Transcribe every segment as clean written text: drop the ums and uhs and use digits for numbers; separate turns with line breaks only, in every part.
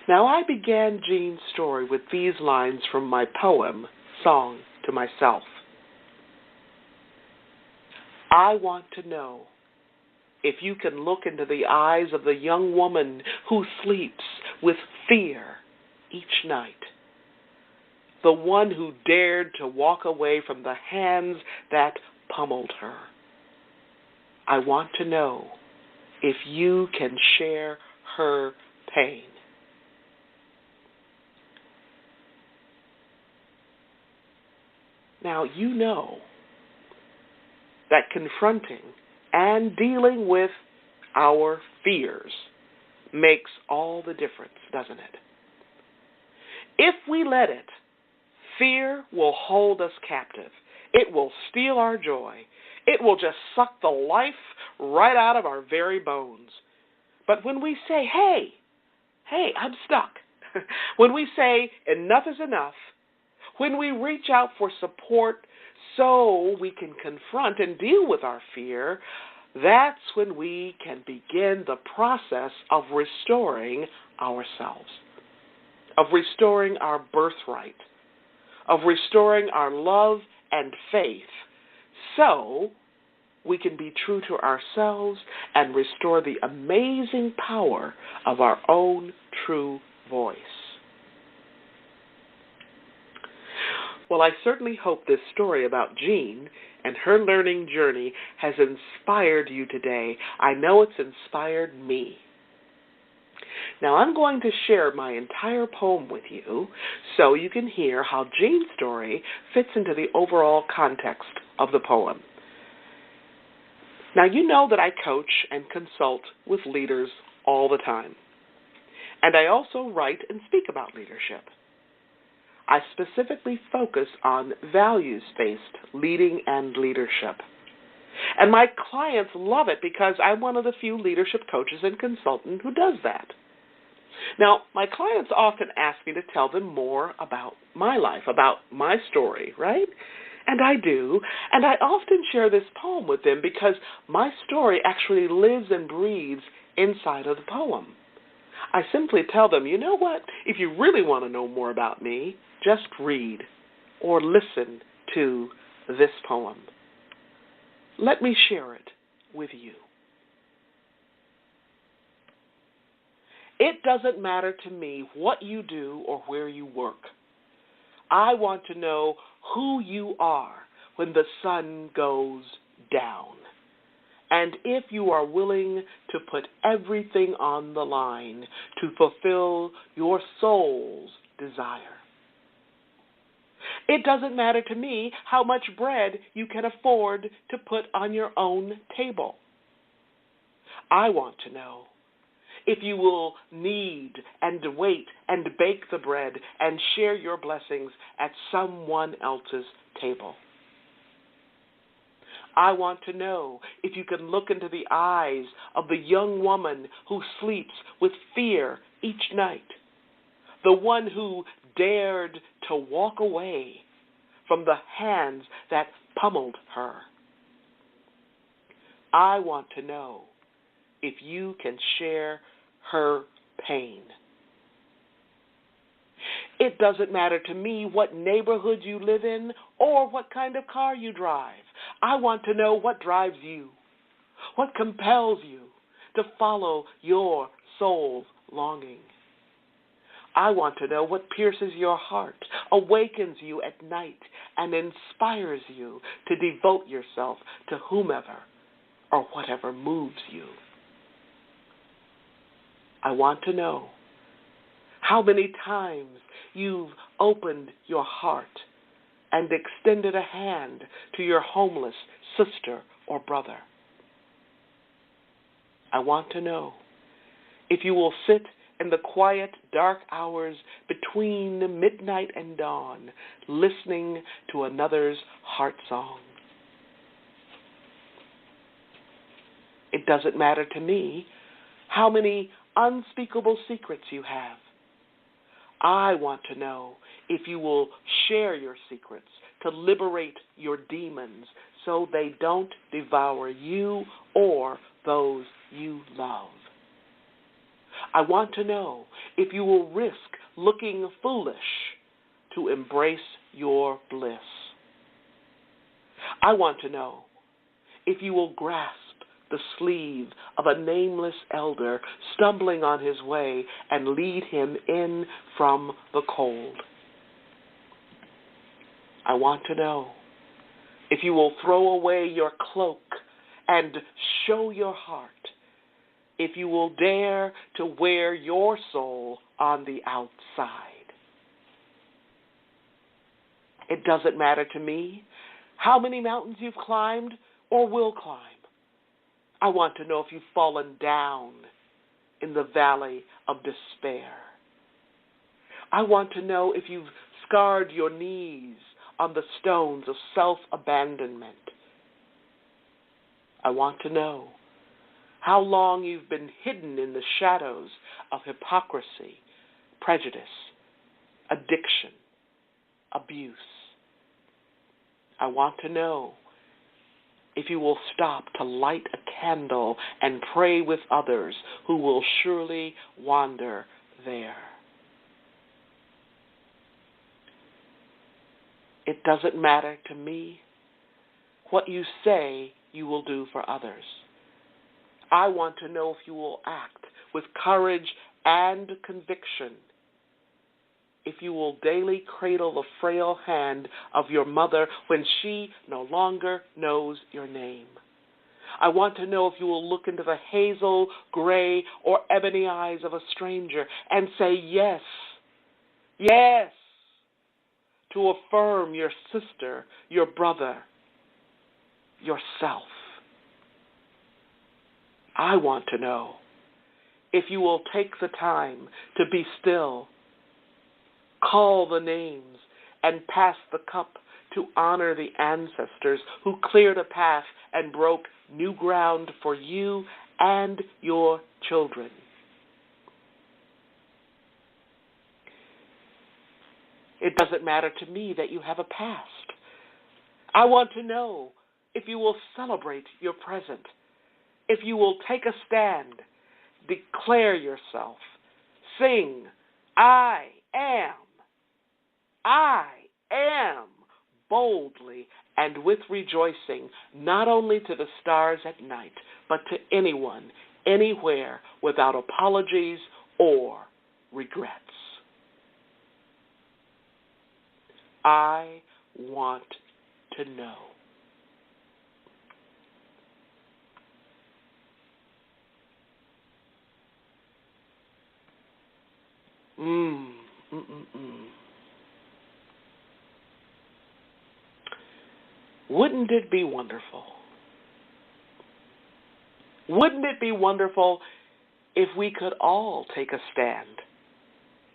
Now, I began Jean's story with these lines from my poem, Song to Myself. I want to know if you can look into the eyes of the young woman who sleeps with fear each night, the one who dared to walk away from the hands that pummeled her. I want to know if you can share her pain. Now, you know that confronting and dealing with our fears makes all the difference, doesn't it? If we let it, fear will hold us captive. It will steal our joy. It will just suck the life right out of our very bones. But when we say, hey, I'm stuck, when we say enough is enough, when we reach out for support so we can confront and deal with our fear, that's when we can begin the process of restoring ourselves, of restoring our birthright, of restoring our love and faith, so we can be true to ourselves and restore the amazing power of our own true voice. Well, I certainly hope this story about Jean and her learning journey has inspired you today. I know it's inspired me. Now, I'm going to share my entire poem with you so you can hear how Jean's story fits into the overall context of the poem. Now, you know that I coach and consult with leaders all the time, and I also write and speak about leadership. I specifically focus on values-based leading and leadership. And my clients love it because I'm one of the few leadership coaches and consultants who does that. Now, my clients often ask me to tell them more about my life, about my story, right? And I do. And I often share this poem with them because my story actually lives and breathes inside of the poem. I simply tell them, you know what? If you really want to know more about me, just read or listen to this poem. Let me share it with you. It doesn't matter to me what you do or where you work. I want to know who you are when the sun goes down, and if you are willing to put everything on the line to fulfill your soul's desire. It doesn't matter to me how much bread you can afford to put on your own table. I want to know if you will knead and wait and bake the bread and share your blessings at someone else's table. I want to know if you can look into the eyes of the young woman who sleeps with fear each night, the one who dared to walk away from the hands that pummeled her. I want to know if you can share her pain. It doesn't matter to me what neighborhood you live in or what kind of car you drive. I want to know what drives you, what compels you to follow your soul's longing. I want to know what pierces your heart, awakens you at night, and inspires you to devote yourself to whomever or whatever moves you. I want to know how many times you've opened your heart and extended a hand to your homeless sister or brother. I want to know if you will sit in the quiet, dark hours between midnight and dawn, listening to another's heart song. It doesn't matter to me how many unspeakable secrets you have. I want to know if you will share your secrets to liberate your demons so they don't devour you or those you love. I want to know if you will risk looking foolish to embrace your bliss. I want to know if you will grasp the sleeve of a nameless elder stumbling on his way and lead him in from the cold. I want to know if you will throw away your cloak and show your heart, if you will dare to wear your soul on the outside. It doesn't matter to me how many mountains you've climbed or will climb. I want to know if you've fallen down in the valley of despair. I want to know if you've scarred your knees on the stones of self-abandonment. I want to know how long you've been hidden in the shadows of hypocrisy, prejudice, addiction, abuse. I want to know if you will stop to light a candle and pray with others who will surely wander there. It doesn't matter to me what you say you will do for others. I want to know if you will act with courage and conviction, if you will daily cradle the frail hand of your mother when she no longer knows your name. I want to know if you will look into the hazel, gray, or ebony eyes of a stranger and say yes, yes, to affirm your sister, your brother, yourself. I want to know if you will take the time to be still, call the names, and pass the cup to honor the ancestors who cleared a path and broke new ground for you and your children. It doesn't matter to me that you have a past. I want to know if you will celebrate your present, if you will take a stand, declare yourself, sing, I am, boldly and with rejoicing, not only to the stars at night, but to anyone, anywhere, without apologies or regrets. I want to know. Wouldn't it be wonderful? Wouldn't it be wonderful if we could all take a stand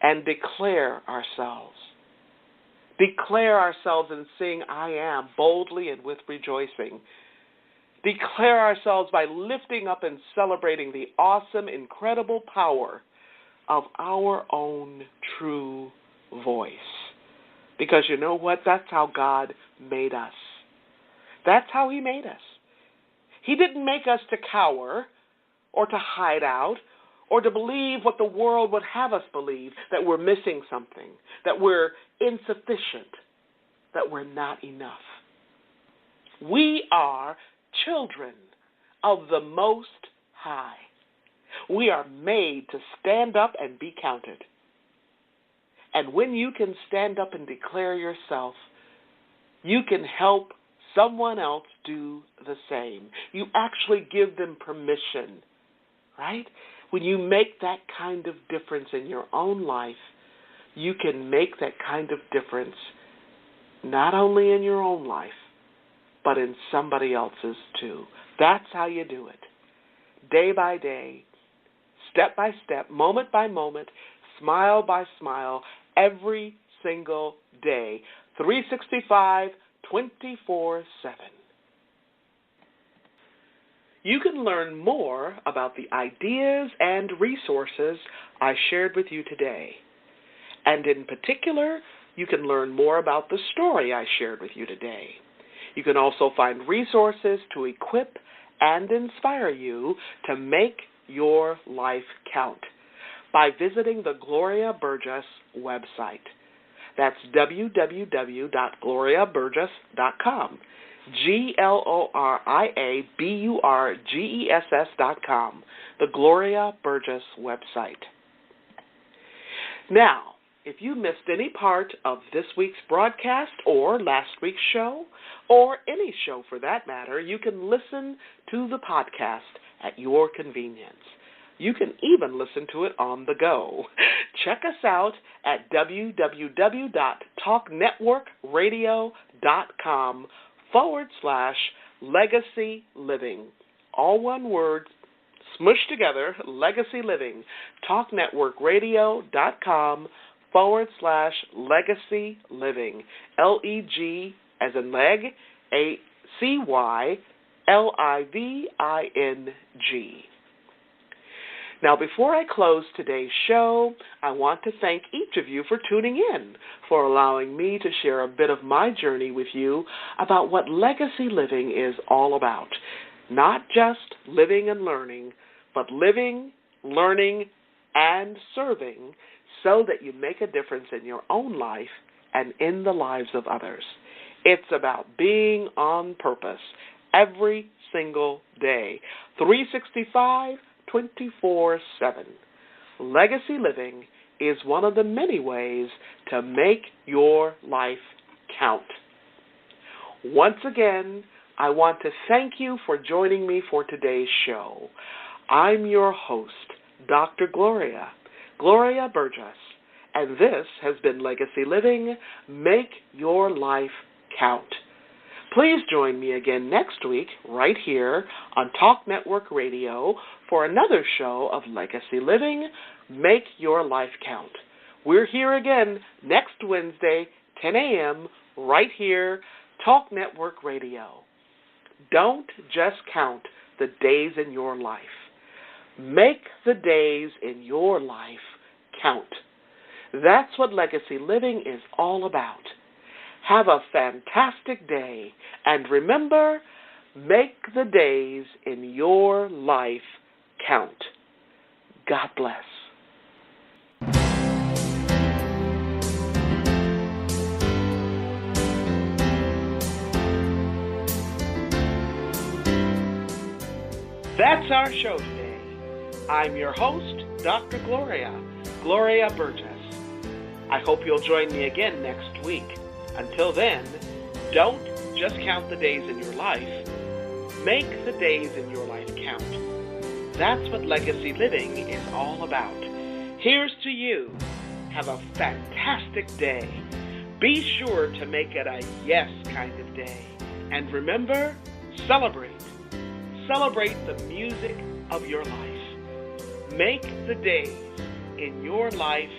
and declare ourselves? Declare ourselves and sing, I am, boldly and with rejoicing. Declare ourselves by lifting up and celebrating the awesome, incredible power of our own true voice. Because you know what? That's how God made us. That's how He made us. He didn't make us to cower or to hide out or to believe what the world would have us believe, that we're missing something, that we're insufficient, that we're not enough. We are children of the Most High. We are made to stand up and be counted. And when you can stand up and declare yourself, you can help someone else do the same. You actually give them permission, right? When you make that kind of difference in your own life, you can make that kind of difference not only in your own life, but in somebody else's too. That's how you do it. Day by day, step by step, moment by moment, smile by smile, every single day, 365, 24/7. You can learn more about the ideas and resources I shared with you today. And in particular, you can learn more about the story I shared with you today. You can also find resources to equip and inspire you to make your life count. by visiting the Gloria Burgess website. That's www.gloriaburgess.com. GloriaBurgess.com. The Gloria Burgess website. Now, if you missed any part of this week's broadcast or last week's show, or any show for that matter, you can listen to the podcast at your convenience. You can even listen to it on the go. Check us out at www.talknetworkradio.com/Legacy Living. All one word, smushed together, Legacy Living. talknetworkradio.com/Legacy Living. LEG as in leg, ACYLIVING. Now, before I close today's show, I want to thank each of you for tuning in, for allowing me to share a bit of my journey with you about what legacy living is all about. Not just living and learning, but living, learning, and serving so that you make a difference in your own life and in the lives of others. It's about being on purpose every single day, 365, 24/7. Legacy living is one of the many ways to make your life count. Once again, I want to thank you for joining me for today's show. I'm your host, Dr. Gloria Burgess, and this has been Legacy Living, Make Your Life Count. Please join me again next week, right here on Talk Network Radio, for another show of Legacy Living, Make Your Life Count. We're here again next Wednesday, 10 a.m., right here, Talk Network Radio. Don't just count the days in your life. Make the days in your life count. That's what legacy living is all about. Have a fantastic day, and remember, make the days in your life count. God bless. That's our show today. I'm your host, Dr. Gloria Burgess. I hope you'll join me again next week. Until then, don't just count the days in your life. Make the days in your life count. That's what legacy living is all about. Here's to you. Have a fantastic day. Be sure to make it a yes kind of day. And remember, celebrate. Celebrate the music of your life. Make the days in your life